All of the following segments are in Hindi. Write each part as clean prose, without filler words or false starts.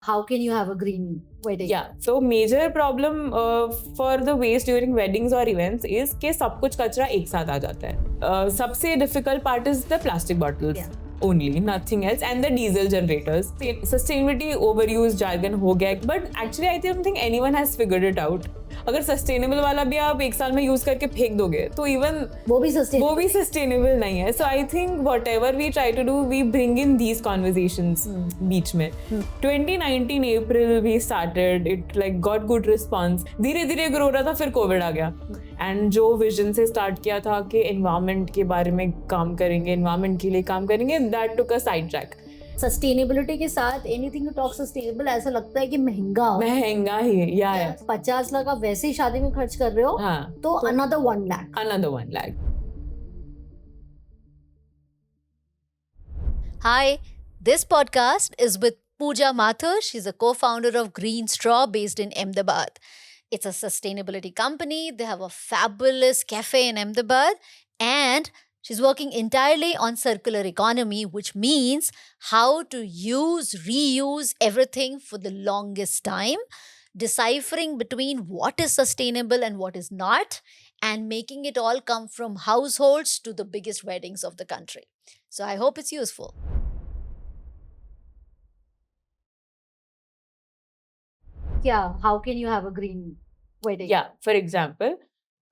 How can you have a green wedding? Yeah, so major problem for the waste during weddings or events is कि सब कुछ कचरा एक साथ आ जाता है. सबसे difficult part is the plastic bottles. Yeah. Only, nothing else, and the diesel generators. Sustainability overused jargon हो गया, but actually I don't think anyone has figured it out. अगर सस्टेनेबल वाला भी आप एक साल में यूज करके फेंक दोगे तो इवन वो भी सस्टेनेबल नहीं है. So I think whatever we try to do we bring in these conversations बीच में. 2019 April we started it, like got good response. धीरे धीरे ग्रो रहा था, फिर कोविड आ गया. एंड जो विजन से स्टार्ट किया था कि एनवायरमेंट के बारे में काम करेंगे, एनवायरमेंट के लिए काम करेंगे, that took a side track. Sustainability के साथ एनीथिंग टू टॉक सस्टेनेबल ऐसा लगता है कि महंगा ही है. या 50 लाख आप वैसे ही शादी में खर्च कर रहे हो. हाँ, तो another 1 lakh. Hi, this podcast is with Pooja Mathur. She's a co-founder of Green Straw based in Ahmedabad. It's a sustainability company. They have a fabulous cafe in Ahmedabad, and she's working entirely on circular economy, which means how to use, reuse everything for the longest time, deciphering between what is sustainable and what is not, and making it all come from households to the biggest weddings of the country. So I hope it's useful. Yeah, how can you have a green wedding? Yeah, for example,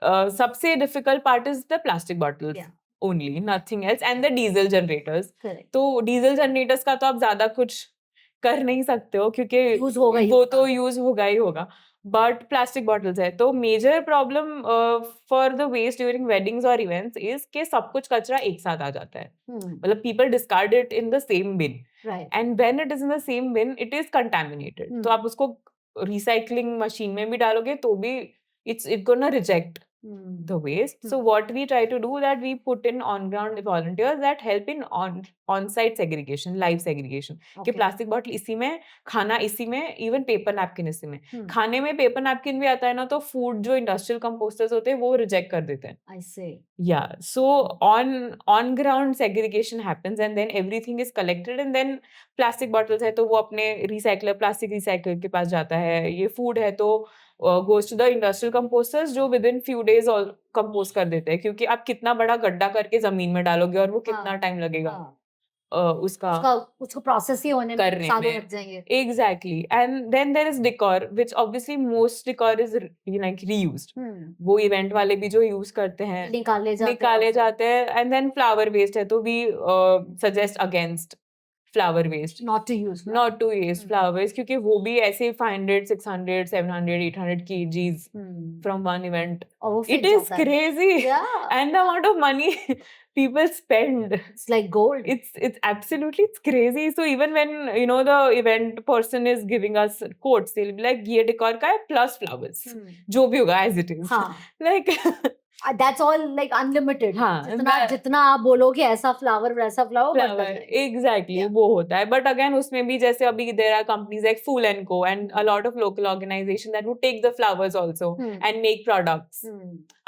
सबसे difficult part is the plastic bottles. Yeah. Only, nothing else, and the diesel generators. Correct. तो diesel generators का तो आप ज़्यादा कुछ कर नहीं सकते हो क्योंकि Use होगा ही वो होगा. तो यूज होगा ही होगा. बट प्लास्टिक बॉटल्स है तो major problem for the waste during weddings और इवेंट्स इज कि सब कुछ कचरा एक साथ आ जाता है. मतलब people discard it in the same bin. Right. And when it is in the same bin, it is contaminated. तो आप उसको रिसाइकलिंग मशीन में भी डालोगे तो भी it gonna reject the waste. So what we try to do that we put in on ground volunteers that help in on site segregation, live segregation. कि प्लास्टिक बॉटल इसी में, खाना इसी में, इवन पेपर नैपकिन इसी में. खाने में पेपर नैपकिन भी आता है ना, तो फूड जो इंडस्ट्रियल कंपोस्टर्स होते हैं वो रिजेक्ट कर देते हैं. I see. Yeah, so on ground segregation happens and then everything is collected and then plastic bottles है तो वो अपने recycler, plastic recycler के पास जाता है. ये food है तो goes to the industrial composters जो within few days all compose कर देते हैं क्योंकि आप कितना बड़ा गड्ढा करके जमीन में डालोगे और वो कितना टाइम लगेगा उसका प्रोसेस ही होने में सालों लग जाएंगे. Exactly. And then there is decor, which obviously most decor is like reused. वो इवेंट वाले भी जो यूज करते हैं निकाले जाते हैं. And then flower waste है तो we suggest against flower waste. Not to use flower waste क्योंकि वो भी ऐसे 500, 600, 700, 800 kgs from one event. It is crazy. Yeah. And the amount of money people spend. It's like gold. It's absolutely, it's crazy. So even when the event person is giving us quotes, they'll be like ये decor का है plus flowers. जो भी होगा as it is. Like that's all like unlimited. हाँ, जितना आप बोलोगे ऐसा फ्लावर वैसा फ्लावर. Exactly, वो होता है. But again उसमें भी जैसे अभी there are companies like Fool & Co and a lot of local organizations that would take the flowers also and make products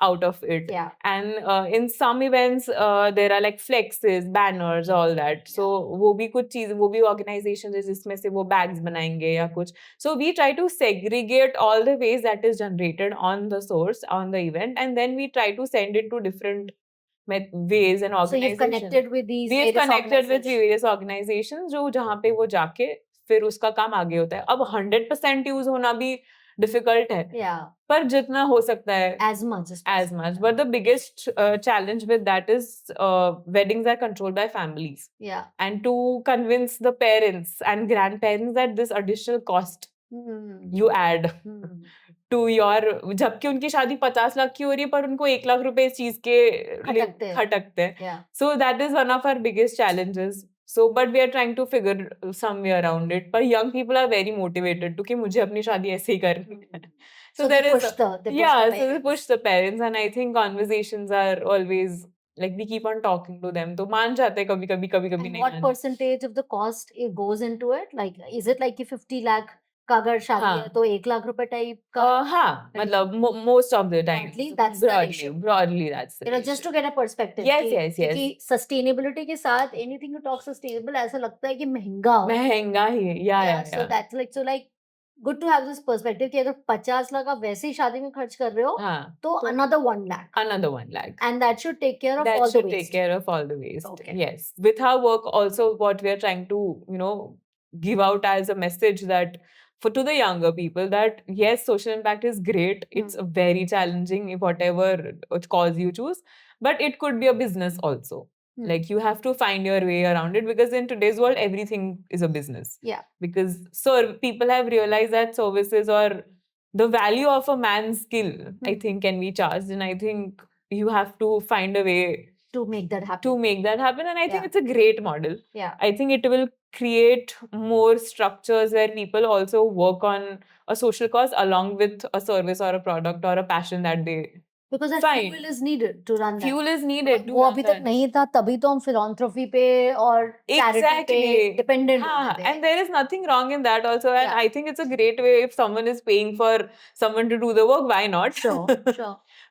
out of it. Yeah. And in some events there are like flexes, banners, all that. So वो भी कुछ चीज, वो भी organizations है जिसमें से वो bags बनाएंगे या कुछ. So we try to segregate all the waste that is generated on the source, on the event, and then we try to send it to different ways and organizations. So you've connected with these We've connected with various organizations जो जहाँ पे वो जाके फिर उसका काम आगे होता है. अब 100% यूज होना भी डिफिकल्ट है. पर जितना हो सकता है as much. But the biggest challenge with that is weddings are controlled by families. Yeah. And to convince the parents and grandparents that this additional cost you add to your, जबकि उनकी शादी 50 लाख की हो रही है पर उनको 1 लाख रुपए इस चीज के खटकते हैं. So that is one of our biggest challenges. So, but we are trying to figure some way around it. But young people are very motivated to कि मुझे अपनी शादी ऐसे ही करनी है. So there is so they push the parents, and I think conversations are always like we keep on talking to them. तो मान जाते हैं कभी कभी नहीं. What percentage of the cost it goes into it? Like, is it like 50 lakh का अगर शादी है हाँ तो 1 लाख रुपए टाइप का हाँ मतलब most of the time Broadly, that's the ratio. broadly that's the just to ratio. get a perspective Yes, कि yes, yes. क्योंकि सस्टेनेबिलिटी के साथ एनीथिंग टू टॉक सस्टेनेबल ऐसा लगता है कि महंगा हो महंगा ही है या so that's like so like good to have this perspective कि अगर 50 लाख आप वैसे ही शादी में खर्च कर रहे हो हाँ तो another 1 lakh another 1 lakh. and that should take care of That all the should waste. take care of all the waste. Okay. Yes. With our work, also what we are trying to, give out as a message that to the younger people that yes, social impact is great. It's very challenging if whatever cause you choose, but it could be a business also. Like you have to find your way around it because in today's world, everything is a business. Yeah. Because so people have realized that services or the value of a man's skill, I think, can be charged, and I think you have to find a way to make that happen. And I think it's a great model. Yeah. I think it will create more structures where people also work on a social cause along with a service or a product or a passion that they because that find. fuel is needed to run that. Fuel is needed to वो run अभी तक that. नहीं था तभी तो हम philanthropy पे और charity पे Exactly. dependent होते थे. And there is nothing wrong in that also. And Yeah. I think it's a great way if someone is paying for someone to do the work, why not? Sure.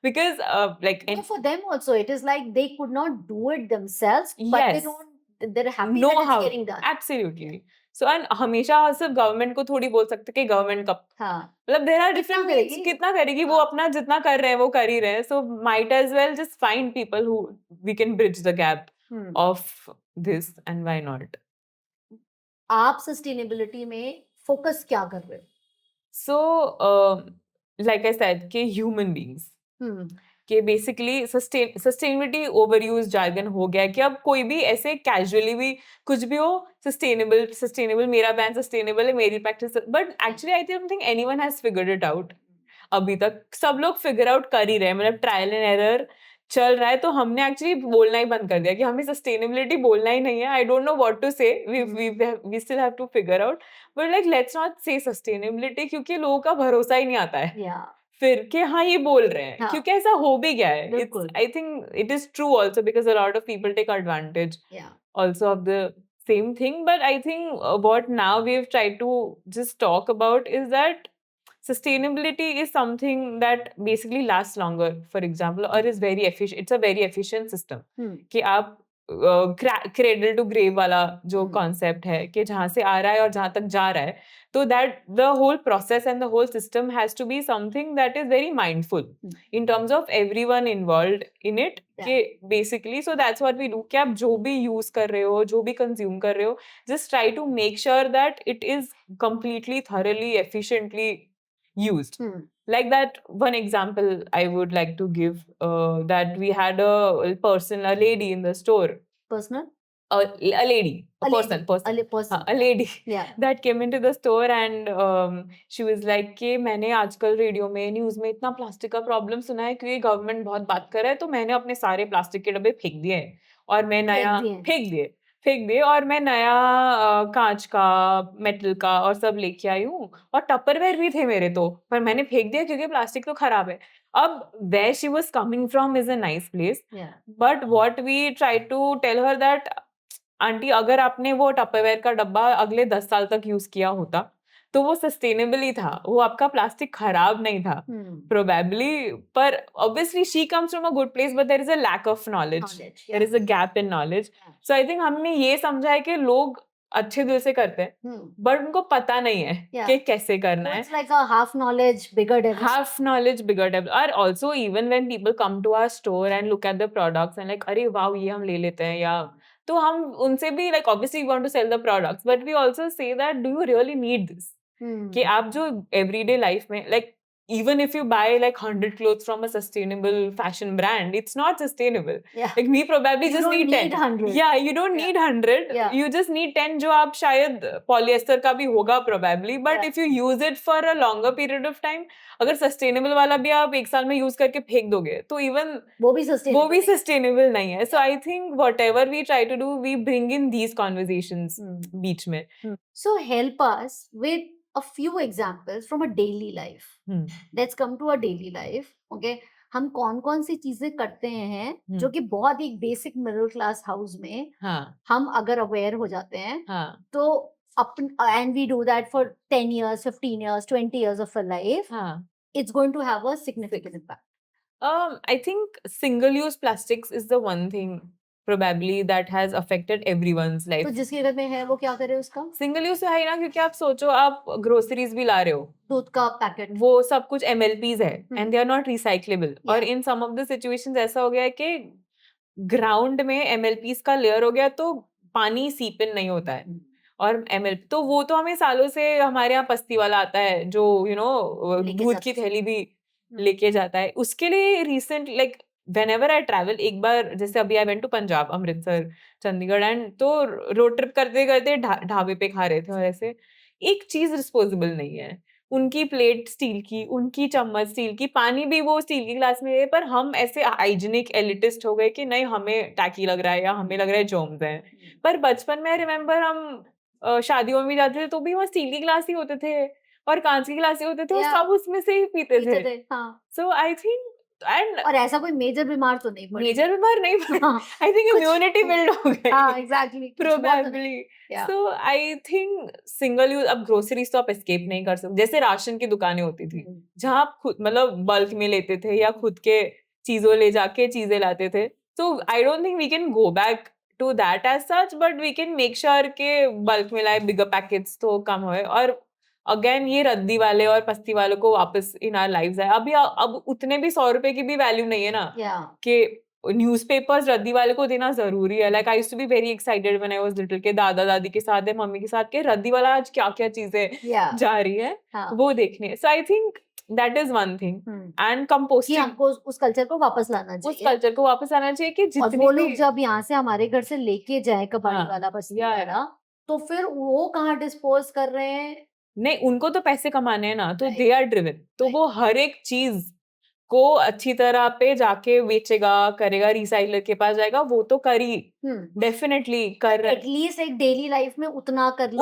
Because But for them also, it is like they could not do it themselves, but Yes. they're happy know that how it's getting done. Absolutely. So and हमेशा सिर्फ गवर्नमेंट को थोड़ी बोल सकते कि गवर्नमेंट कब हाँ. मतलब देयर आर कितना डिफरेंट करेगी? कितना करेगी वो हाँ. अपना जितना कर रहे हैं वो कर ही रहे हैं so might as well just find people who we can bridge the gap of this and why not आप सस्टेनेबिलिटी में फोकस क्या कर रहे हो? सो लाइक आई सेड कि ह्यूमन बीइंग्स कि basically sustainability overuse jargon हो गया कि अब कोई भी ऐसे कैजुअली भी कुछ भी हो सस्टेनेबल मेरा ब्रांड सस्टेनेबल है मेरी practice but actually I don't think anyone has figured it out अभी तक सब लोग फिगर आउट कर ही रहे हैं मतलब ट्रायल एंड एरर चल रहा है तो हमने एक्चुअली बोलना ही बंद कर दिया कि हमें सस्टेनेबिलिटी बोलना ही नहीं है I don't know what to say we still have to figure out but like let's not say sustainability क्योंकि लोगों का भरोसा ही नहीं आता है फिर कि हाँ ये बोल रहे हैं क्योंकि ऐसा हो भी गया है I think it is true also because a lot of people take advantage also of the same thing but I think what now we've tried to just talk about is that sustainability is something that basically lasts longer for example or is very efficient it's a very efficient system कि आप cradle to grave वाला जो concept है कि जहाँ से आ रहा है और जहाँ तक जा रहा है तो that the whole process and the whole system has to be something that is very mindful in terms of everyone involved in it कि basically so that's what we do कि आप जो भी use कर रहे हो जो भी consume कर रहे हो just try to make sure that it is completely thoroughly efficiently used like that one example I would like to give that we had a lady in the store a lady that came into the store and she was like कि मैंने आजकल रेडियो में न्यूज में इतना प्लास्टिक का प्रॉब्लम सुना है क्योंकि गवर्नमेंट बहुत बात कर रहा है तो मैंने अपने सारे प्लास्टिक के डब्बे फेंक दिए और मैं नया फेंक दिए और मैं नया कांच का मेटल का और सब लेके आई हूँ और टपरवेयर भी थे मेरे तो पर मैंने फेंक दिया क्योंकि प्लास्टिक तो खराब है अब where she was coming from is a nice place but what we try to tell her that aunty अगर आपने वो टपरवेयर का डब्बा अगले 10 साल तक यूज किया होता तो वो सस्टेनेबल ही था वो आपका प्लास्टिक खराब नहीं था प्रोबेबली पर obviously she comes from a good place but there is a lack of knowledge there is a gap in knowledge so I think हमने ये समझा है कि लोग अच्छे दिल से करते हैं बट उनको पता नहीं है कि कैसे करना है like a half knowledge bigger development और also even when people come to our store and look at the products and like अरे वाव ये हम ले लेते हैं या तो हम उनसे भी like obviously we want to sell the products but we also say that do you really need this कि आप जो everyday life में like even if you buy like 100 clothes from a sustainable fashion brand it's not sustainable like we probably just need 10 100 you don't need 100 you just need 10 जो आप शायद polyester का भी होगा probably but if you use it for a longer period of time अगर sustainable वाला भी आप एक साल में use करके फेंक दोगे तो even वो भी sustainable नहीं है so I think whatever we try to do we bring in these conversations बीच में so help us with a few examples from a daily life. Let's come to a daily life. Okay, हम कौन-कौन सी चीजें करते हैं जो कि बहुत ही बेसिक मिडिल क्लास हाउस में हम अगर अवेयर हो जाते हैं तो and we do that for 10 years, 15 years, 20 years of a life, it's going to have a significant impact. I think single-use plastics is the one thing probably that has affected everyone's life. तो जिसके घर में है वो क्या करे उसका? Single-use है ना, क्योंकि आप सोचो आप groceries भी ला रहे हो, दूध का पैकेट, वो सब कुछ MLPs है and they are not recyclable. और in some of the situations ऐसा हो गया है कि ग्राउंड में MLPs का लेयर हो गया तो पानी सीप इन नहीं होता है और MLP तो वो तो हमें सालों से हमारे यहाँ पस्ती वाला आता है जो दूध की थैली भी लेके जाता है. उसके लिए recent like whenever I travel, एक बार जैसे अभी I went to Punjab, Amritsar, Chandigarh and तो रोड ट्रिप करते करते ढाबे पे खा रहे थे और ऐसे एक चीज रिस्पोजेबल नहीं है. उनकी प्लेट स्टील की, उनकी चम्मच स्टील की, पानी भी वो स्टील की ग्लास में है, पर हम ऐसे हाइजीनिक एलिटिस्ट हो गए कि नहीं हमें टैकी लग रहा है या हमें लग रहा है जर्म्स हैं. पर बचपन में रिमेम्बर हम शादियों में जाते थे तो भी वहाँ स्टील की ग्लास ही होते थे और कांच की ग्लास ही होते थे और सब उसमें से ही पीते थे. सो आई थिंक और ऐसा कोई मेजर बीमार तो नहीं पड़े. मेजर बीमार नहीं पड़े. आई थिंक इम्यूनिटी बिल्ड हो गई. हाँ exactly, probably. So I think single use, अब ग्रोसरीज तो आप एस्केप नहीं कर सकते. जैसे राशन की दुकानें होती थी जहाँ आप खुद मतलब बल्क में लेते थे या खुद के चीजों ले जाके चीजें लाते थे. तो I don't think we can go back to that as such, but we can make sure के बल्क में लाए बिगर पैकेट्स तो कम होए. और अगेन ये रद्दी वाले और पस्ती वालों को वापस इन आवर लाइव्स है. अभी अब उतने भी 100 रुपए की भी वैल्यू नहीं है ना कि न्यूज़पेपर्स रद्दी वाले को देना जरूरी है. Like I used to be very excited when I was little के दादा दादी के साथ या मम्मी के साथ के रद्दी वाला आज क्या क्या चीजें जा रही है वो देखने. So I think that is one thing. And composting, हमको उस कल्चर को वापस लाना चाहिए. उस कल्चर को वापस लाना चाहिए कि जितने वो लोग जब यहाँ से हमारे घर से लेके जाए कबाड़ी वाला पस्ती वाला, तो फिर वो कहाँ डिस्पोज कर रहे हैं? नहीं, उनको तो पैसे कमाने हैं ना, तो दे आर ड्रिवन. तो वो हर एक चीज को अच्छी तरह पे जाके बेचेगा, करेगा, रिसाइकलर के पास जाएगा, वो तो करी डेफिनेटली कर रहा है. एटलीस्ट एक डेली लाइफ में उतना कर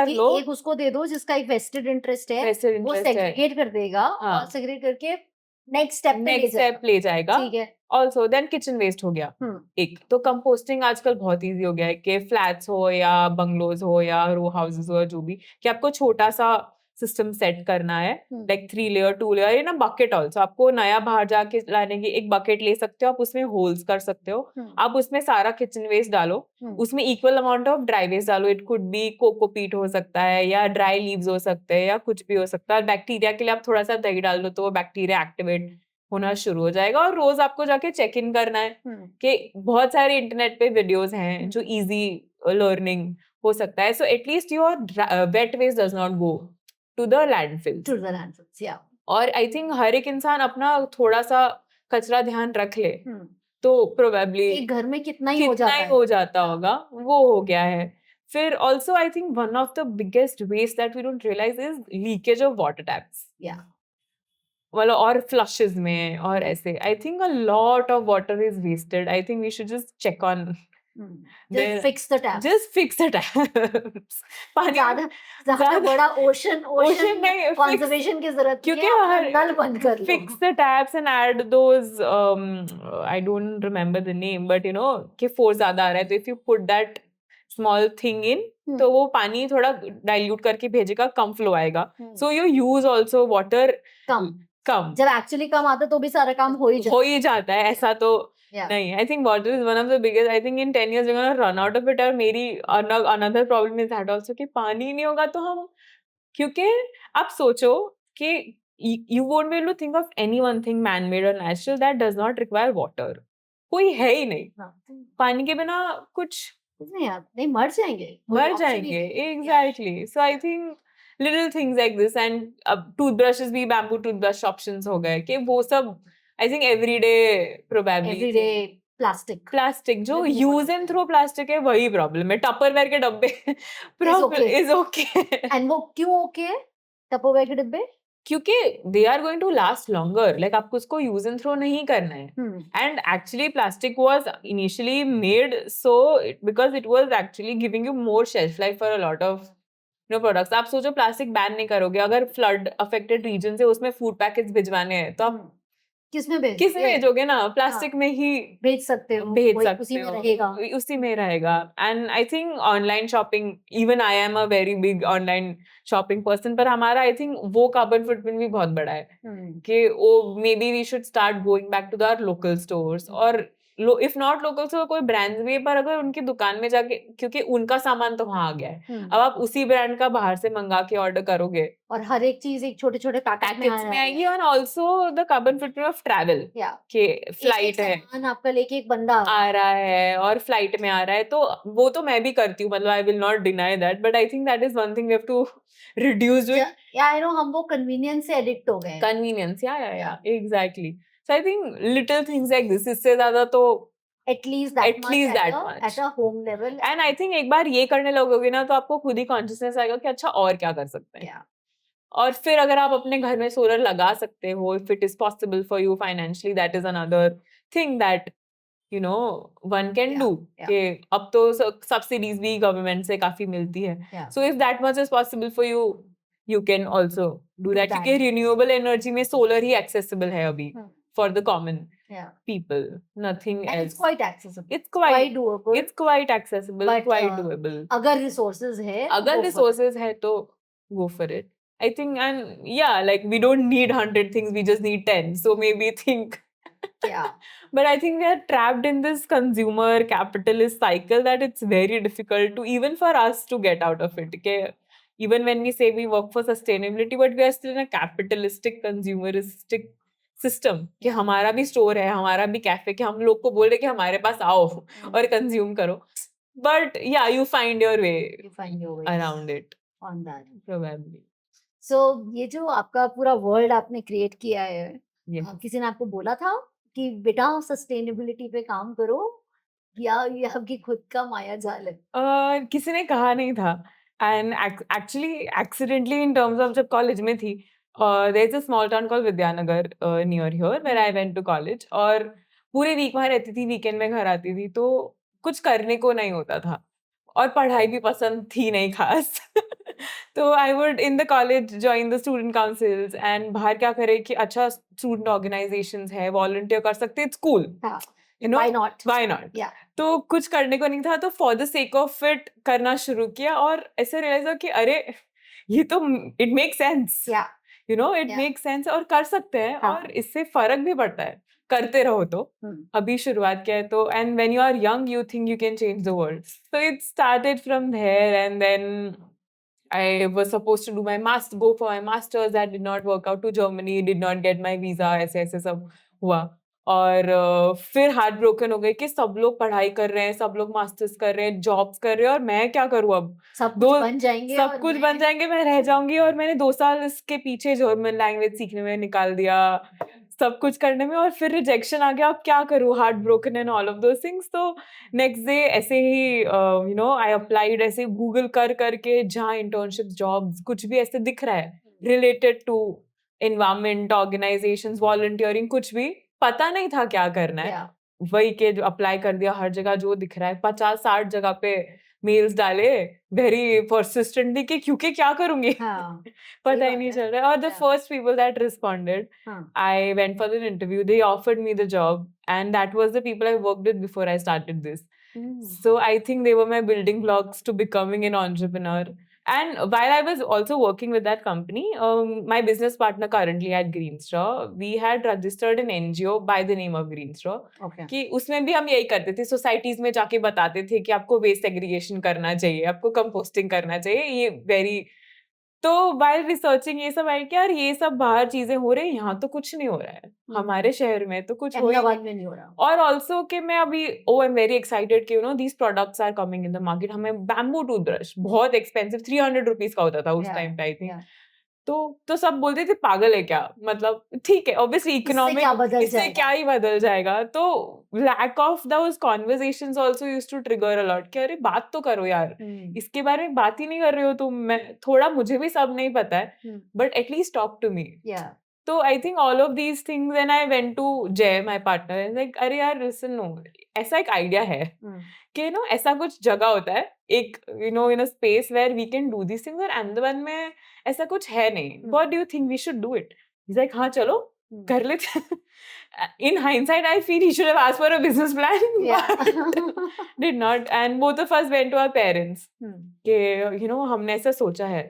लो एक उसको दे दो जिसका एक वेस्टेड इंटरेस्ट है, वो सेग्रीगेट कर देगा और सेग्रीगेट करके नेक्स्ट स्टेप ले जाएगा. ठीक है. ऑल्सो देन किचन वेस्ट हो गया एक. तो कंपोस्टिंग आजकल बहुत इजी हो गया है कि फ्लैट्स हो या बंगलोज हो या रो हाउसेस हो, जो भी, कि आपको छोटा सा सिस्टम सेट करना है, लाइक 3 लेयर 2 लेयर या ना बकेट. ऑल्सो आपको नया बाहर जाके लाने की एक बकेट ले सकते हो, आप उसमें होल्स कर सकते हो, आप उसमें सारा किचन वेस्ट डालो, उसमें equal amount of dry waste डालो. इट कुड बी कोकोपीट हो सकता है या ड्राई लीव्स हो सकते हैं या कुछ भी हो सकता है. बैक्टीरिया के लिए आप थोड़ा सा दही डाल दो तो वो बैक्टीरिया एक्टिवेट होना शुरू हो जाएगा. और रोज आपको जाके चेक इन करना है कि बहुत सारे इंटरनेट पे वीडियोस हैं जो इजी लर्निंग हो सकता है. So at least your wet waste does not go to the landfills. और आई थिंक हर एक इंसान अपना थोड़ा सा कचरा ध्यान रख ले तो प्रोबेबली घर में कितना ही हो जाता होगा, वो हो गया है. फिर also I think one of the biggest waste that we don't realize is leakage of water taps. मतलब और फ्लशेस में और ऐसे. I think a lot of water is wasted. I think we should just check on just fix the taps. ज्यादा बड़ा ओशन नहीं, कंजर्वेशन की जरूरत क्योंकि नल बंद कर लो. Fix the taps and add those I don't remember the name, but you know कि फोर्स ज्यादा आ रहा है तो if you put that small thing in तो वो पानी थोड़ा डाइल्यूट करके भेजेगा, कम फ्लो आएगा. So you use also water कम. जब एक्चुअली कम आता तो भी सारा काम हो ही जाता है. ऐसा तो नहीं. I think water is one of the biggest. I think in 10 years we're gonna run out of it. और मेरी another problem is that also कि पानी नहीं होगा तो हम, क्योंकि आप सोचो कि you won't be able to think of any one thing man-made or natural that does not require water. कोई है ही नहीं. पानी के बिना कुछ नहीं, मर जाएंगे. Exactly. So I think little things like this, and toothbrushes भी bamboo toothbrush options हो गए कि वो सब I think everyday plastic जो use and throw plastic है वही problem है. टपरवेयर के डब्बे is okay. And वो क्यों okay है टपरवेयर के डब्बे? क्योंकि they are going to last longer. Like आपको उसको use and throw नहीं करना है. And actually plastic was initially made because it was actually giving you more shelf life for a lot of products. आप सोचो प्लास्टिक बैन नहीं करोगे, अगर फ्लड अफेक्टेड रीजन से उसमें फूड पैकेट्स भिजवाने हैं तो आप किसमें भेजोगे ना, प्लास्टिक में ही भेज सकते हो, उसी में रहेगा, उसी में रहेगा. And I think online shopping, even I am a very big online shopping person, पर हमारा I think वो carbon footprint भी बहुत बड़ा है कि maybe we should start going back to our local stores, और if not local store कोई brands भी है, पर अगर उनकी दुकान में जाके, क्योंकि उनका सामान तो वहाँ आ गया है, अब आप उसी ब्रांड का बाहर से मंगा के ऑर्डर करोगे और हर एक चीज एक छोटे-छोटे पैकेट्स में आएगी, और also the carbon footprint of travel, कि फ्लाइट है, सामान आपका लेके एक बंदा आ रहा है और फ्लाइट में आ रहा है, तो वो तो मैं भी करती हूँ, मतलब I will not deny that, but I think that is one thing we have to reduce doing. Yeah, I know, हम वो convenience से addict हो गए हैं. Convenience, yeah, exactly. So I think little things like this, इससे ज़्यादा तो at least that much at a home level. And I think एक बार ये करने लगोगे ना, तो आपको खुद ही consciousness आएगा कि अच्छा और क्या कर सकते हैं. और फिर अगर आप अपने घर में सोलर लगा सकते हो, if it is possible for you financially, that is another thing that you know one can do. कि अब तो subsidies भी government से काफी मिलती है. So if that much is possible for you, you can also do that. क्योंकि renewable energy में solar ही accessible है अभी for the common people. Nothing else. It's quite accessible. It's quite doable. It's quite accessible. But, quite doable. अगर resources है तो go for it. I think, and yeah, like we don't need 100 things, we just need 10. So maybe think. But I think we are trapped in this consumer capitalist cycle that it's very difficult to, even for us to get out of it. Okay? Even when we say we work for sustainability, but we are still in a capitalistic, consumeristic system. कि हमारा भी स्टोर है, हमारा भी कैफे, कि हम लोग को बोल रहे कि हमारे पास आओ और कंज्यूम करो. But yeah, you find your way. Around it. On that. Probably. So ये जो आपका पूरा वर्ल्ड आपने क्रिएट किया है, किसी ने आपको बोला था कि बेटा सस्टेनेबिलिटी पे काम करो, या ये आपकी खुद का माया जाल है? किसी ने कहा नहीं था. And actually, accidentally, in terms of जब कॉलेज में थी, there's a small town called Vidyanagar near here where I went to college, और पूरे वीक वहाँ रहती थी, वीकेंड में घर आती थी, तो कुछ करने को नहीं होता था और पढ़ाई भी पसंद थी नहीं खास. तो I would in the college join the student councils, and बाहर क्या करे कि अच्छा student organizations है, volunteer कर सकते, it's cool. You know, why not? Yeah. तो कुछ करने को नहीं था, तो for the sake of it करना शुरू किया, और ऐसे realize हुआ कि अरे ये तो it makes sense. You know, it makes sense, और कर सकते हैं, और इससे फर्क भी पड़ता है, करते रहो तो. अभी शुरुआत किया है तो, and when you are young you think you can change the world. So it started from there, and then I was supposed to do go for my masters. That did not work out, to Germany, did not get my visa, ऐसे सब हुआ. और फिर हार्ट ब्रोकन हो गए कि सब लोग पढ़ाई कर रहे हैं, सब लोग मास्टर्स कर रहे हैं, जॉब्स कर रहे हैं, और मैं क्या करूँ अब? सब कुछ बन जाएंगे, मैं रह जाऊंगी. और मैंने 2 साल इसके पीछे जर्मन लैंग्वेज सीखने में निकाल दिया, सब कुछ करने में, और फिर रिजेक्शन आ गया. अब क्या करूँ? Heart broken and all of those things. तो नेक्स्ट डे ऐसे ही यू नो आई अप्लाइड, ऐसे गूगल करके जहाँ इंटर्नशिप जॉब्स कुछ भी ऐसे दिख रहा है related to environment, organizations, volunteering, कुछ भी पता नहीं था क्या करना है. वही के जो अप्लाई कर दिया, हर जगह जो दिख रहा है, 50-60 जगह पे मेल्स डाले वेरी परसिस्टेंटली कि क्योंकि क्या करूंगी. पता ही नहीं चल रहा है. और the first people that responded, I went for the interview, they offered me the job, and that was the people I worked with before I started this. So I think they were my building blocks to becoming an entrepreneur. And while I was also working with that company, my business partner currently at Green Straw, we had registered an NGO by the name of Green Straw. कि उसमें भी हम यही करते थे, सोसाइटीज में जाके बताते थे कि आपको वेस्ट एग्रीगेशन करना चाहिए, आपको कंपोस्टिंग करना चाहिए. ये वेरी, तो while researching ये सब आई कि यार ये सब बाहर चीजें हो रही है, यहाँ तो कुछ नहीं हो रहा है, हमारे शहर में तो कुछ हो नहीं हो रहा. और ऑल्सो कि मैं अभी आई एम वेरी एक्साइटेड कि you know these products are coming in the market. हमें बैम्बू टूथब्रश बहुत एक्सपेंसिव 300 रुपीज का होता था उस टाइम पे, आई थिंक. तो सब बोलते थे पागल है क्या, मतलब ठीक है ऑब्वियसली इकोनॉमिक, इससे क्या ही बदल जाएगा. तो lack of those conversations also used to trigger a lot कि अरे बात तो करो यार, इसके बारे में बात ही नहीं कर रहे हो तुम. मैं थोड़ा, मुझे भी सब नहीं पता है, but at least talk to me. तो I think all of these things, and I went to Jay my partner, like अरे यार लिसन, नो, ऐसा एक आइडिया है कि नो ऐसा कुछ जगह होता है एक, you know, in a space where we can do this things, और अहमदाबाद में ऐसा कुछ है नहीं. What do you think we should do it? Is like हाँ चलो, कर लेते. In hindsight, I feel he should have asked for a business plan, but did not. And both of us went to our parents. कि हमने ऐसा सोचा है.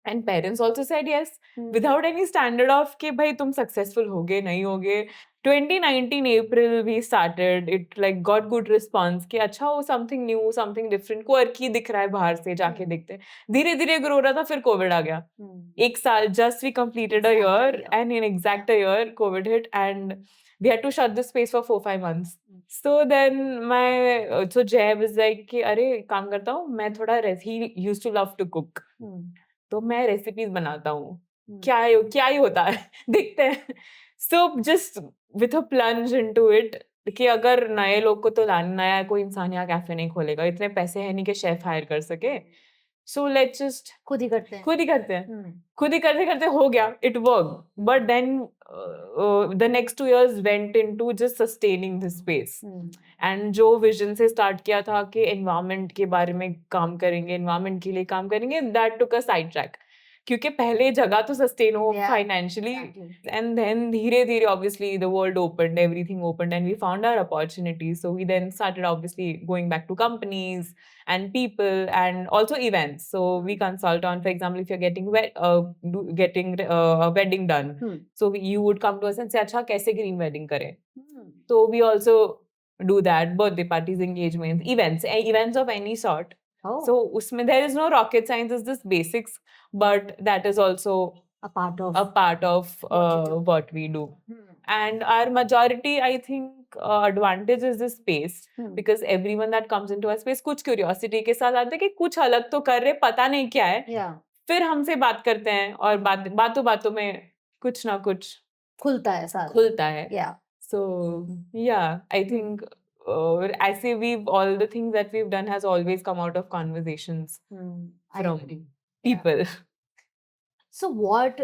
And parents also said yes, without any standard of कि भाई तुम successful होगे नहीं होगे. 2019 April we started. It like got good response कि अच्छा हो, something new, something different. quirky दिख रहा है बाहर से, जाके देखते हैं. धीरे धीरे grow रहा था, फिर COVID आ गया. एक साल, just we completed a year, and in exact a year COVID hit, and we had to shut the space for 4-5 months. So then so Jay was like कि अरे काम करता हूँ मैं थोड़ा he used to love to cook. तो मैं रेसिपीज बनाता हूँ. क्या ही होता है देखते हैं. So just with a plunge into it कि अगर नए लोग को तो नया कोई इंसान यहाँ कैफे नहीं खोलेगा, इतने पैसे है नहीं कि शेफ हायर कर सके. सो लेट्स जस्ट खुद ही करते हैं. खुद ही करते करते हो गया. It work. But then the next 2 years went into just sustaining this space. And जो विजन से स्टार्ट किया था कि एनवायरनमेंट के बारे में काम करेंगे, एनवायरनमेंट के लिए काम करेंगे, that took a side track. क्योंकि पहले जगह तो सस्टेन हो फाइनेंशियली, एंड देन धीरे धीरे obviously the world opened, everything opened, and we found our opportunities. So we then started obviously going back to companies and people and also events. So we consult on, for example, if you're getting a wedding done, so you would come to us and say अच्छा कैसे green wedding करें. So we also do that. Birthday parties, engagements, events of any sort. So उसमें there is no rocket science, it's just basics, but that is also a part of what we do. And our majority, I think, advantage is this space, because everyone that comes into our space कुछ curiosity के साथ आते हैं कि कुछ अलग तो कर रहे, पता नहीं क्या है. फिर हमसे बात करते हैं और बातों में कुछ ना कुछ खुलता है. So yeah, I think I say all the things that we've done has always come out of conversations from people. So what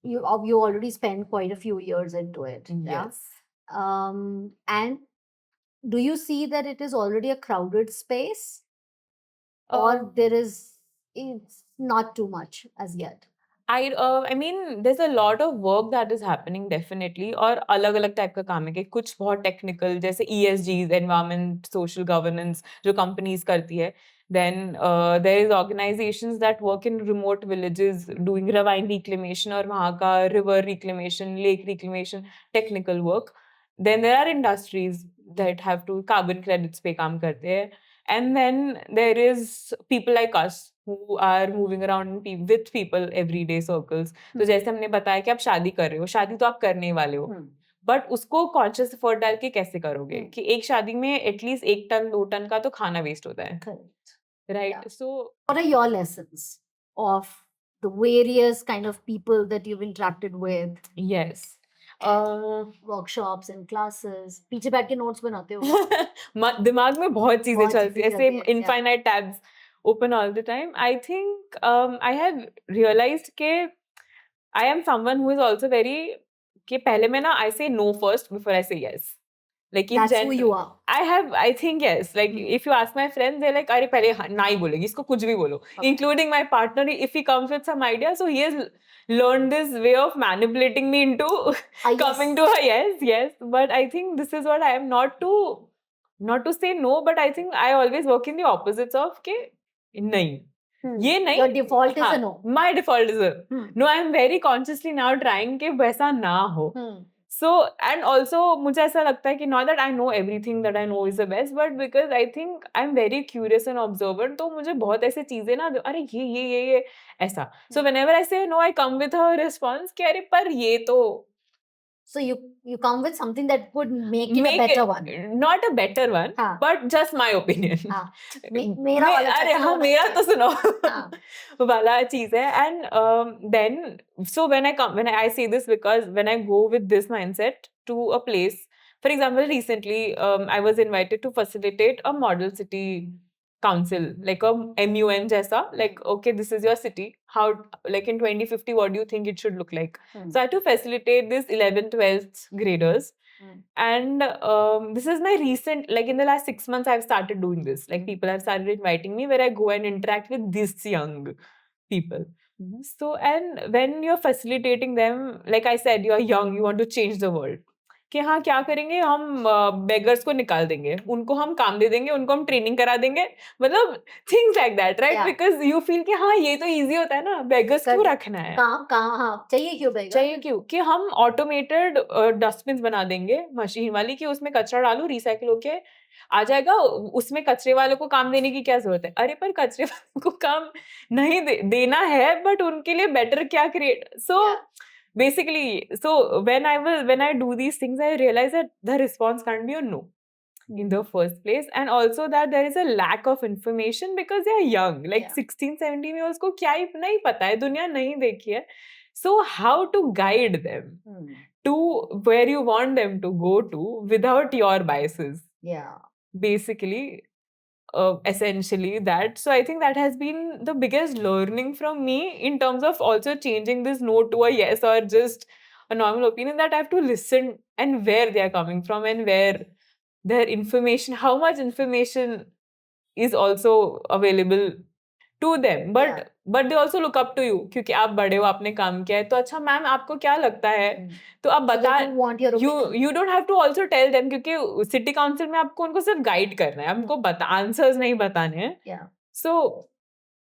you already spent quite a few years into it. Yes. And do you see that it is already a crowded space, or it's not too much as yet? I mean, there's a lot of work that is happening definitely, और अलग-अलग टाइप का काम है कि कुछ बहुत टेक्निकल जैसे ESGs, environment, social governance जो companies करती है. Then there is organizations that work in remote villages doing ravine reclamation और वहाँ का river reclamation, lake reclamation, technical work. Then there are industries that have to carbon credits पे काम करते हैं. And then there is people like us who are moving around with people everyday circles. तो जैसे हमने बताया कि आप शादी कर रहे हो, शादी तो आप करने ही वाले हो, बट उसको कॉन्शियस एफर्ट डाल के कैसे करोगे कि एक शादी में एटलीस्ट 1 टन 2 टन का तो खाना वेस्ट होता है. Right. So what are your lessons of the various kind of people that you've interacted with? Yes. Workshops and classes. पीछे बैठ के notes बनाते हो? दिमाग में बहुत चीजें चलती है, ऐसे infinite tabs open all the time. I think I have realized कि I am someone who is also very कि पहले मैं ना I say no first before I say yes. Like in That's who you are. I think yes. Like if you ask my friends, they're like अरे पहले ना ही बोलेगी, इसको कुछ भी बोलो. Including my partner, if he comes with some idea, so he has learned this way of manipulating me into coming to her yes. But I think this is what I am, not to say no, but I think I always work in the opposites of के नहीं. ये नहीं. Your default is a no. My default is a no. I am very consciously now trying कि वैसा ना हो. So, and also मुझे ऐसा लगता है कि not that I know everything that I know is the best, but because I think I'm very curious and observant, तो मुझे बहुत ऐसे चीजें ना अरे ये ऐसा. So whenever I say no, I come with a response कि अरे पर ये तो. So you come with something that would make it a better one. Not a better one, but just my opinion. मेरा वाला अरे हाँ मेरा तो सुनो वाला चीज है. And then so when I say this, because when I go with this mindset to a place, for example, recently I was invited to facilitate a model city council, like a MUN jaisa, like okay, this is your city, how like in 2050 what do you think it should look like? So I had to facilitate this 11th 12th graders. And this is my recent, like in the last 6 months I've started doing this, like people have started inviting me where I go and interact with these young people. So, and when you're facilitating them, like I said, you're young, you want to change the world. कि हाँ क्या करेंगे हम बेगर्स को निकाल देंगे, उनको हम काम दे देंगे, उनको हम ट्रेनिंग करा देंगे, मतलब things like that, right? Because you feel कि हाँ ये तो इजी होता है ना, बेगर्स क्यों रखना है, काम कहाँ, हाँ चाहिए क्यों बेगर, चाहिए क्यों कि हम ऑटोमेटेड डस्टबिन बना देंगे मशीन वाली, कि उसमें कचरा डालो, रिसाइकिल होके आ जाएगा, उसमें कचरे वालों को काम देने की क्या जरूरत है? अरे पर कचरे वालों को काम नहीं देना है, बट उनके लिए बेटर क्या create, so basically, so when I do these things, I realize that the response can't be a no in the first place, and also that there is a lack of information because they are young, like 16-17 years को क्या ही नहीं पता है, दुनिया नहीं देखी है. So how to guide them to where you want them to go to without your biases, basically. Essentially that. So I think that has been the biggest learning from me in terms of also changing this no to a yes or just a normal opinion, that I have to listen and where they are coming from and where their information, how much information is also available to them, but they also look up to you क्योंकि आप बड़े हो, आपने काम किया है, तो अच्छा मैम आपको क्या लगता है, तो आप बता, you don't have to also tell them, क्योंकि सिटी काउंसिल में आपको उनको सिर्फ गाइड करना है, हमको आंसर्स नहीं बताने हैं. So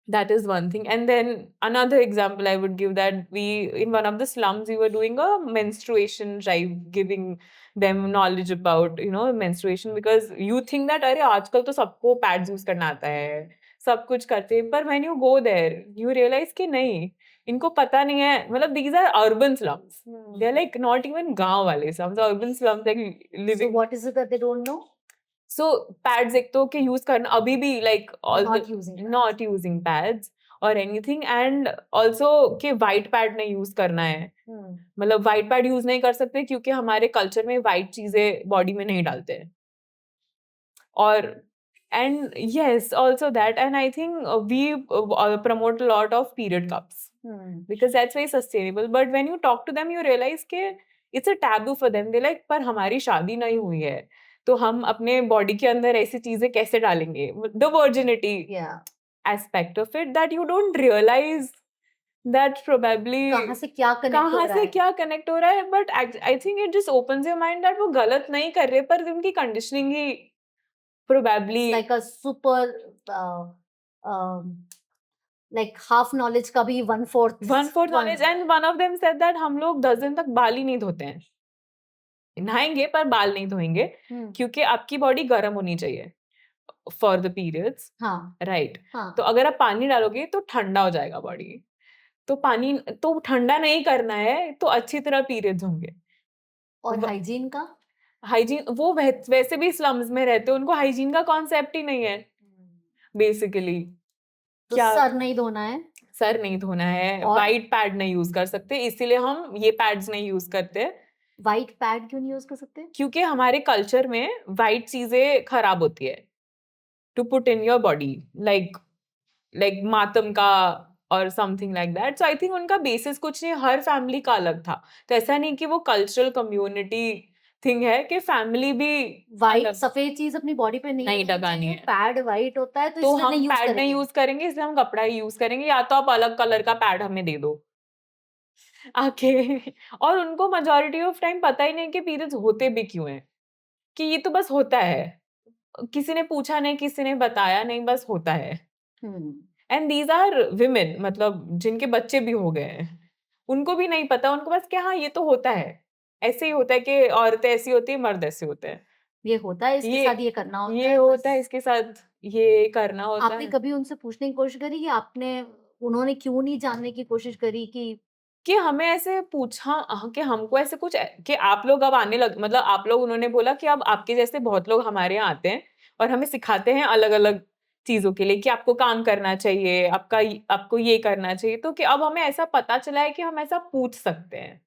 that is one thing. And then another example I would give, that we in one of the slums we were doing a menstruation drive, giving them knowledge about menstruation, because you think that अरे आजकल तो सबको pads यूज करना आता है, सब कुछ करते हैं, पर when you go there you realize कि नहीं, इनको पता नहीं है, मतलब these are urban slums, they are like not even गांव वाले slums, urban slums like living. So what is it that they don't know? So pads एक तो के use करना अभी भी like not using pads or anything, and also कि white pad नहीं use करना है, मतलब white pad use नहीं कर सकते क्योंकि हमारे culture में white चीजें body में नहीं डालते हैं, और and yes also that, and I think we promote a lot of period cups because that's very sustainable, but when you talk to them you realize कि it's a taboo for them, they like पर हमारी शादी नहीं हुई है तो हम अपने बॉडी के अंदर ऐसी चीजें कैसे डालेंगे, the virginity aspect of it, that you don't realize that probably कहाँ से क्या कनेक्ट हो रहा है, but I think it just opens your mind that वो गलत नहीं कर रहे, पर उनकी conditioning he probably it's like a super like half knowledge का भी 1/4 knowledge, and one of them said that हम लोग 10 दिन तक बाल ही नहीं धोते हैं, नहाएंगे पर बाल नहीं धोएंगे क्योंकि आपकी बॉडी गर्म होनी चाहिए फॉर द पीरियड्स, राइट? तो अगर आप पानी डालोगे तो ठंडा हो जाएगा बॉडी, तो पानी तो ठंडा नहीं करना है तो अच्छी तरह पीरियड्स होंगे. और हाइजीन का, हाइजीन वो वैसे भी स्लम्स में रहते हैं, उनको हाइजीन का कॉन्सेप्ट ही नहीं है बेसिकली. तो सर नहीं धोना है, वाइट पैड नहीं यूज कर सकते, इसीलिए हम ये पैड्स नहीं यूज करते. वाइट पैड क्यों नहीं यूज कर सकते? क्योंकि हमारे कल्चर में वाइट चीजें खराब होती है to put in your body, like मातम का और something like that. So I think उनका बेसिस कुछ नहीं, हर फैमिली का अलग था, तो ऐसा नहीं कि वो कल्चरल कम्युनिटी थिंग है कि फैमिली भी वाइट सफेद चीज अपनी बॉडी पे नहीं लगानी है, पैड वाइट होता है तो हम पैड नहीं यूज करेंगे, इसलिए हम कपड़ा ही यूज करेंगे, या तो आप अलग कलर का पैड हमें दे दो आके. और उनको मेजॉरिटी ऑफ टाइम पता ही नहीं कि पीरियड्स होते भी क्यों हैं, कि ये तो बस होता है, किसी ने पूछा नहीं, किसी ने बताया नहीं, बस होता है. एंड दीज आर विमेन, मतलब जिनके बच्चे भी हो गए हैं, उनको भी नहीं पता, उनको बस क्या हाँ ये तो होता है, ऐसे ही होता है कि औरतें ऐसी होती है, मर्द ऐसे होते हैं, ये होता है, इसके साथ ये करना होता है, ये होता है, इसके साथ ये करना होता है. आपने कभी उनसे पूछने की कोशिश करी कि उन्होंने क्यों नहीं जानने की कोशिश करी कि हमें ऐसे पूछा कि हमको ऐसे कुछ कि आप लोग अब आने लग, मतलब आप लोग, उन्होंने बोला कि अब आपके जैसे बहुत लोग हमारे यहाँ आते हैं और हमें सिखाते हैं अलग अलग चीजों के लिए कि आपको काम करना चाहिए, आपको ये करना चाहिए, तो कि अब हमें ऐसा पता चला है कि हम ऐसा पूछ सकते हैं,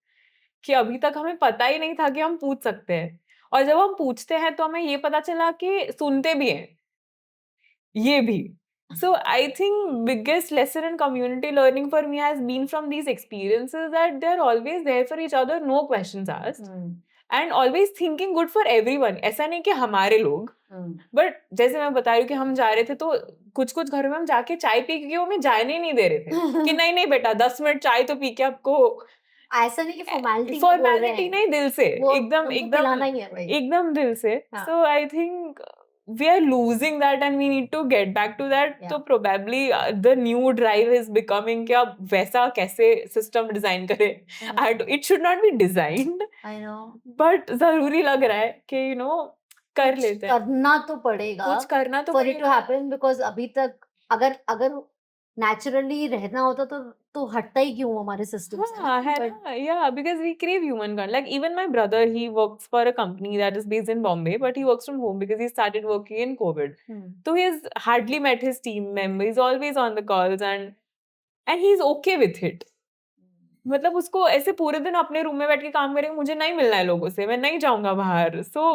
कि अभी तक हमें पता ही नहीं था कि हम पूछ सकते हैं, और जब हम पूछते हैं तो हमें ये पता चला कि सुनते भी हैं ये भी. So I think biggest lesson in community learning for me has been from these experiences, that they're always there for each other, no questions asked. And always thinking good for everyone. ऐसा नहीं कि हमारे लोग, बट जैसे मैं बता रही हूँ कि हम जा रहे थे तो कुछ कुछ घरों में हम जाके चाय पी के वो हमें जाने ही नहीं दे रहे थे कि नहीं नहीं बेटा 10 मिनट चाय तो पी के आपको, ऐसा नहीं कि फॉर्मेलिटी बोल रहे फॉर्मेलिटी हैं, नहीं, दिल से, वो एकदम उनको एकदम पिलाना ही है भाई. एकदम दिल से. हाँ. So I think we are losing that and we need to get back to that. Yeah. So probably the new drive is becoming कि अब वैसा कैसे system design करें. It should not be designed. I know. But जरूरी लग रहा है कि you know कर लेते हैं. करना तो पड़ेगा. कुछ करना तो for it to पड़ेगा. happen, because अभी तक अगर naturally रहना होता तो हटता ही क्यों हमारे system से. हाँ, है But ना, yeah, because we crave human contact. Like even my brother, he works for a company that is based in Bombay, but he works from home because he started working in COVID. So he has hardly met his team member. He's always on the calls and he's okay with it. मतलब उसको ऐसे पूरे दिन अपने रूम में बैठ के काम करेंगे, मुझे नहीं मिलना है लोगों से, मैं नहीं जाऊंगा बाहर. So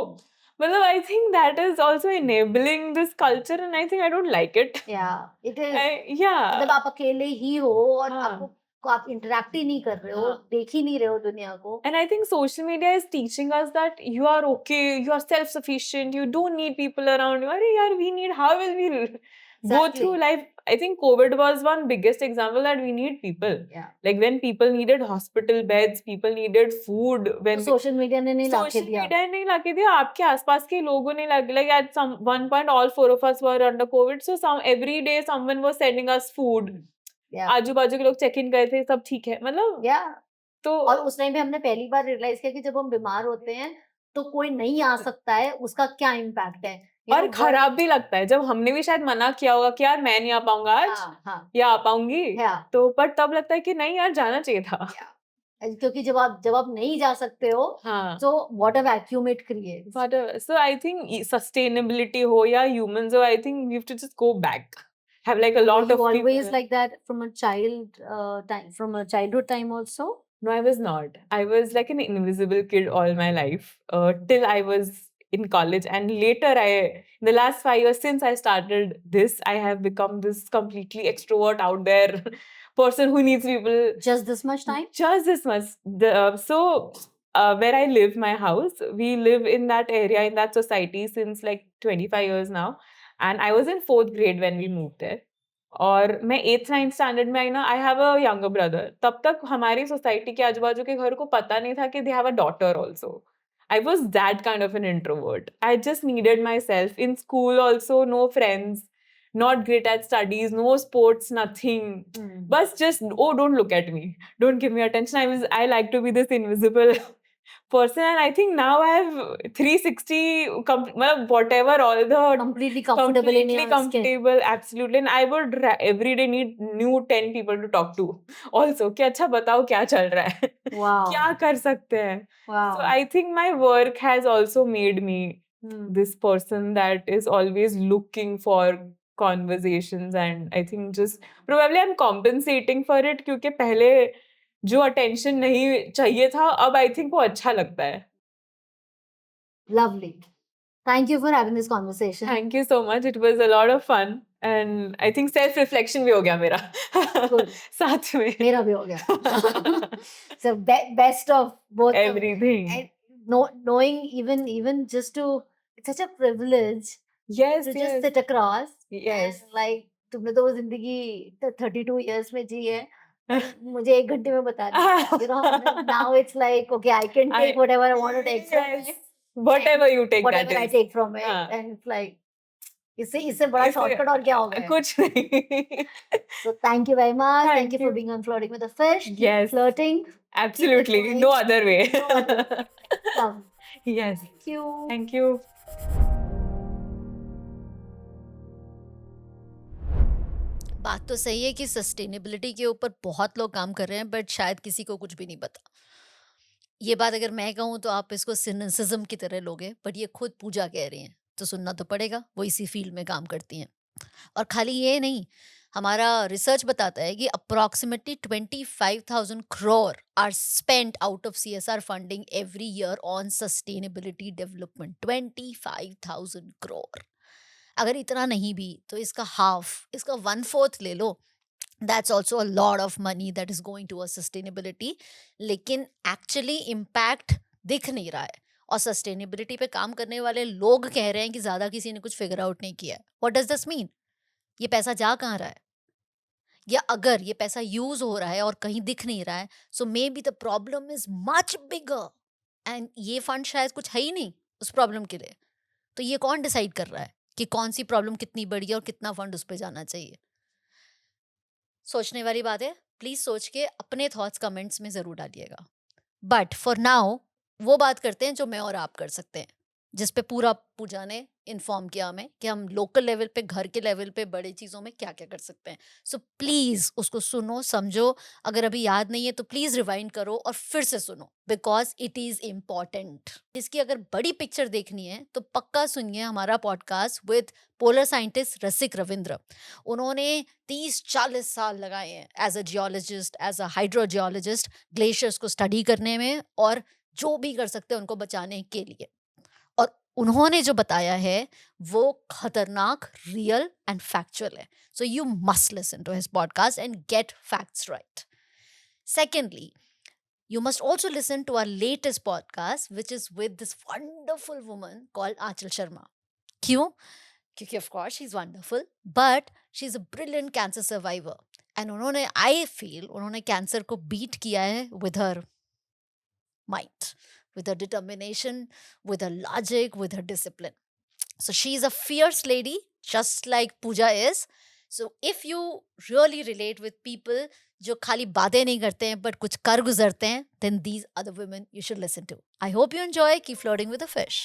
मतलब I think that is also enabling this culture and I think I don't like it. yeah, it is. Yeah. मतलब आप अकेले ही हो और हाँ. आप इंटरेक्ट ही नहीं कर रहे हो, हाँ. देख ही नहीं रहे हो दुनिया को. And I think social media is teaching us that you are okay, you are self-sufficient, you don't need people around you. Arey yaar, we need, how will we go Exactly. through life? I think COVID was one biggest example that we need people. Yeah. Like when people needed hospital beds, people needed food. When तो सोशल मीडिया ने नहीं लाके social दिया. media ने नहीं लाके दिया, आपके आसपास के लोगों ने like at some one point all 4 of us were under COVID, so every day someone was sending us food. Yeah. आजू बाजू के लोग चेक इन करे थे, सब ठीक है, मतलब Yeah. तो और उस टाइम पे हमने पहली बार रियलाइज किया कि जब हम बीमार होते हैं तो कोई नहीं आ सकता है, उसका क्या इम्पैक्ट है. और खराब भी लगता है जब हमने भी शायद मना किया होगा कि यार मैं नहीं आ पाऊंगा आज. हाँ. या आ पाऊंगी. Yeah. तो पर तब लगता है कि नहीं यार जाना चाहिए था. क्योंकि जब आप नहीं जा सकते हो, हाँ. so what a vacuum it creates. So I think sustainability हो या humans हो, I think we have to just go back. Have like a lot of always people. like that from a childhood time also. No, I was not. I was like an invisible kid all my life till I was in college, and later in the last 5 years since I started this, I have become this completely extrovert out there person who needs people. Just this much time? Just this much. Where I live, my house, we live in that area, in that society since like 25 years now. And I was in 4th grade when we moved there. और मैं 8th 9th स्टैंडर्ड में आई ना, I have a younger brother. तब तक हमारी सोसाइटी के आजू बाजू के घर को पता नहीं था कि they have a daughter also. I was that kind of an introvert. I just needed myself. In school also, no friends, not great at studies, no sports, nothing. But just, oh, don't look at me. Don't give me attention. I like to be this invisible person, and I think now I have 360, whatever, all the completely comfortable in your comfortable, absolutely. And I would every day need new 10 people to talk to also कि अच्छा बताओ क्या चल रहा है. Wow. क्या कर सकते हैं. Wow. So I think my work has also made me this person that is always looking for conversations, and I think just probably I'm compensating for it क्योंकि पहले जो अटेंशन नहीं चाहिए था, अब आई थिंक वो अच्छा लगता है. Lovely. Thank you for having this conversation. Thank you so much. It was a lot of fun, and I think self reflection भी हो गया मेरा. Good. साथ में. मेरा भी हो गया. So best of both. Everything. And knowing even just to, it's such a privilege. Yes. To just sit across. Yes. And like तुमने तो वो जिंदगी 32 years में जी है. मुझे 1 घंटे में बता दिया. You know, now it's like, okay, I can take whatever I want to take from it. Whatever you take, whatever I take from it, and it's like, इससे बड़ा shortcut और क्या होगा? कुछ नहीं. So thank you very much. Thank you for being on Flirting with a Fish. Yes. Flirting. Absolutely. No other way. No other way. Yes. Thank you. Thank you. बात तो सही है कि सस्टेनेबिलिटी के ऊपर बहुत लोग काम कर रहे हैं, बट शायद किसी को कुछ भी नहीं पता. ये बात अगर मैं कहूँ तो आप इसको सिनिसिज्म की तरह लोगे, बट ये खुद पूजा कह रही हैं तो सुनना तो पड़ेगा, वो इसी फील्ड में काम करती हैं. और खाली ये नहीं, हमारा रिसर्च बताता है कि approximately 25,000 crore are spent out of CSR funding every year on sustainability development. 25,000 crore. अगर इतना नहीं भी तो इसका हाफ, इसका 1/4 ले लो. That's also a lot of money that is going towards sustainability. लेकिन एक्चुअली इम्पैक्ट दिख नहीं रहा है. और सस्टेनेबिलिटी पे काम करने वाले लोग कह रहे हैं कि ज़्यादा किसी ने कुछ फिगर आउट नहीं किया है, व्हाट डज दिस मीन? ये पैसा जा कहाँ रहा है? या अगर ये पैसा यूज हो रहा है और कहीं दिख नहीं रहा है, so may be the problem is much bigger, and ये फंड शायद कुछ है ही नहीं उस प्रॉब्लम के लिए। तो ये कौन डिसाइड कर रहा है कि कौन सी प्रॉब्लम कितनी बड़ी है और कितना फंड उस पर जाना चाहिए? सोचने वाली बात है, प्लीज सोच के अपने थॉट्स कमेंट्स में जरूर डालिएगा। बट फॉर नाउ वो बात करते हैं जो मैं और आप कर सकते हैं, जिस पे पूरा पूजा ने इन्फॉर्म किया हमें कि हम लोकल लेवल पे, घर के लेवल पे, बड़े चीज़ों में क्या क्या कर सकते हैं। सो प्लीज़ उसको सुनो, समझो। अगर अभी याद नहीं है तो प्लीज़ रिवाइंड करो और फिर से सुनो, बिकॉज इट इज़ इम्पॉर्टेंट। इसकी अगर बड़ी पिक्चर देखनी है तो पक्का सुनिए हमारा podcast with polar scientist Rasik Ravindra. उन्होंने 30-40 साल लगाए हैं as a geologist, as a hydrogeologist, glaciers को स्टडी करने में और जो भी कर सकते हैं उनको बचाने के लिए। और उन्होंने जो बताया है वो खतरनाक, रियल एंड फैक्चुअल है। So you must listen to his podcast and get facts right. Secondly, you must also listen to our latest podcast, which is with this wonderful woman called Aanchal Sharma. क्यों? क्योंकि of course she's wonderful, but she's a brilliant cancer survivor. And उन्होंने, I feel, उन्होंने कैंसर को बीट किया है with her mind, with her determination, with her logic, with her discipline. So she's a fierce lady, just like Pooja is. So if you really relate with people जो खाली बातें नहीं करते हैं but कुछ कर गुजरते हैं, then these are the women you should listen to. I hope you enjoy. Keep flirting with a fish.